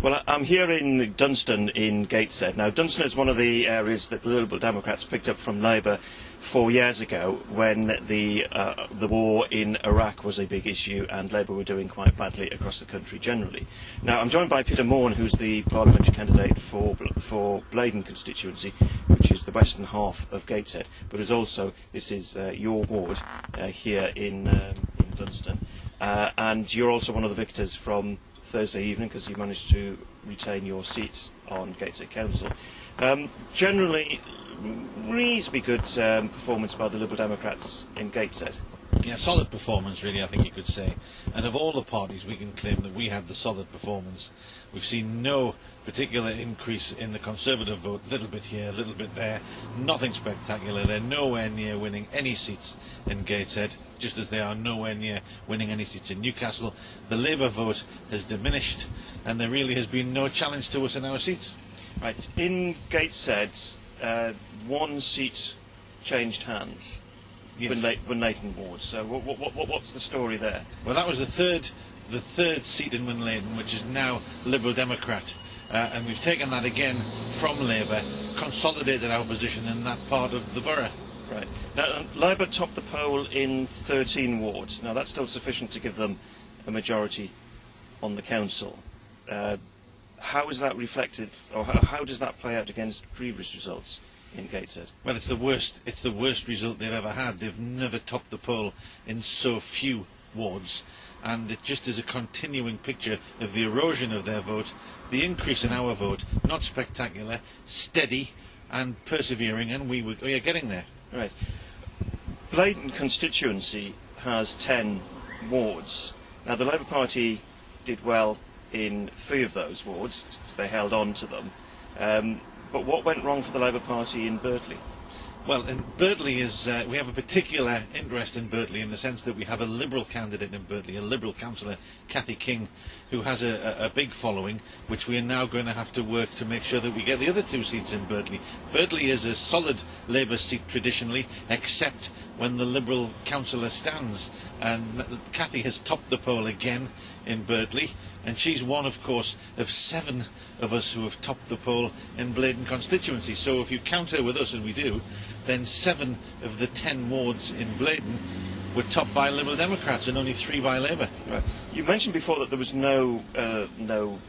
Well, I'm here in Dunston in Gateshead. Now, Dunston is one of the areas that the Liberal Democrats picked up from Labour 4 years ago when the war in Iraq was a big issue and Labour were doing quite badly across the country generally. Now, I'm joined by Peter Maughan, who's the parliamentary candidate for Blaydon constituency, which is the western half of Gateshead, but is also, this is your ward here in Dunston, and you're also one of the victors from Thursday evening because you managed to retain your seats on Gateshead Council. Generally, reasonably good performance by the Liberal Democrats in Gateshead. Yeah, solid performance really, I think you could say. And of all the parties, we can claim that we had the solid performance. We've seen no particular increase in the Conservative vote, a little bit here, a little bit there, nothing spectacular. They're nowhere near winning any seats in Gateshead, just as they are nowhere near winning any seats in Newcastle. The Labour vote has diminished, and there really has been no challenge to us in our seats. Right, in Gateshead, one seat changed hands. Yes. Winlayton ward. So what's the story there? Well, that was the third seat in Winlayton, which is now Liberal Democrat, and we've taken that again from Labour, consolidated our position in that part of the borough. Right. Now, Labour topped the poll in 13 wards. Now, that's still sufficient to give them a majority on the council. How is that reflected, or how does that play out against previous results in Gateshead? Well, it's the worst result they've ever had. They've never topped the poll in so few wards, and it just is a continuing picture of the erosion of their vote. The increase in our vote, not spectacular, steady and persevering, and we are getting there. Right. Blaydon constituency has 10 wards. Now, the Labour Party did well in 3 of those wards. They held on to them. But what went wrong for the Labour Party in Birtley? Well, in Birtley we have a particular interest in Birtley in the sense that we have a Liberal candidate in Birtley, a Liberal councillor, Cathy King, who has a big following, which we are now going to have to work to make sure that we get the other 2 seats in Birtley. Birtley is a solid Labour seat traditionally, except when the Liberal councillor stands. And Cathy has topped the poll again in Birtley, and she's one, of course, of 7 of us who have topped the poll in Blaydon constituency. So if you count her with us, and we do, then 7 of the 10 wards in Blaydon were topped by Liberal Democrats and only 3 by Labour. Right. You mentioned before that there was no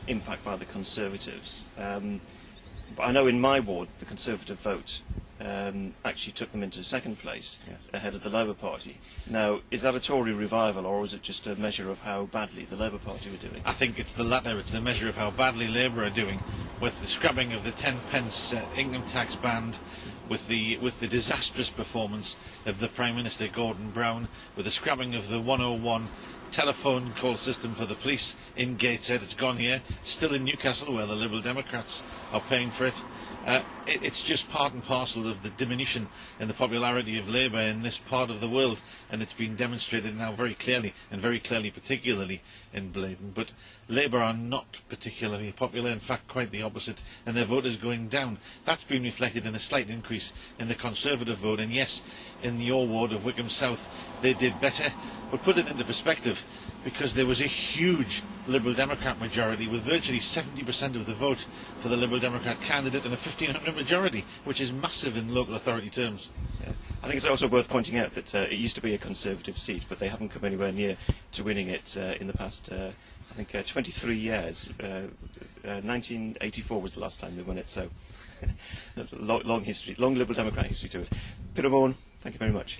impact by the Conservatives, but I know in my ward the Conservative vote actually took them into 2nd place, yes, ahead of the Labour Party. Now, is that a Tory revival, or is it just a measure of how badly the Labour Party were doing? I think it's the latter. It's the measure of how badly Labour are doing, with the scrapping of the 10p income tax band, with the disastrous performance of the Prime Minister Gordon Brown, with the scrapping of the 101 telephone call system for the police in Gateshead. It's gone here, still in Newcastle, where the Liberal Democrats are paying for it. It's just part and parcel of the diminution in the popularity of Labour in this part of the world, and it's been demonstrated now very clearly, and very clearly particularly in Blaydon. But Labour are not particularly popular, in fact quite the opposite, and their vote is going down. That's been reflected in a slight increase in the Conservative vote, and yes, in your ward of Wickham South they did better, but put it into perspective, because there was a huge Liberal Democrat majority with virtually 70% of the vote for the Liberal Democrat candidate and a 1,500 majority, which is massive in local authority terms. Yeah. I think it's also worth pointing out that it used to be a Conservative seat, but they haven't come anywhere near to winning it in the past, I think, 23 years. 1984 was the last time they won it, so long history, long Liberal Democrat history to it. Peter Maughan, thank you very much.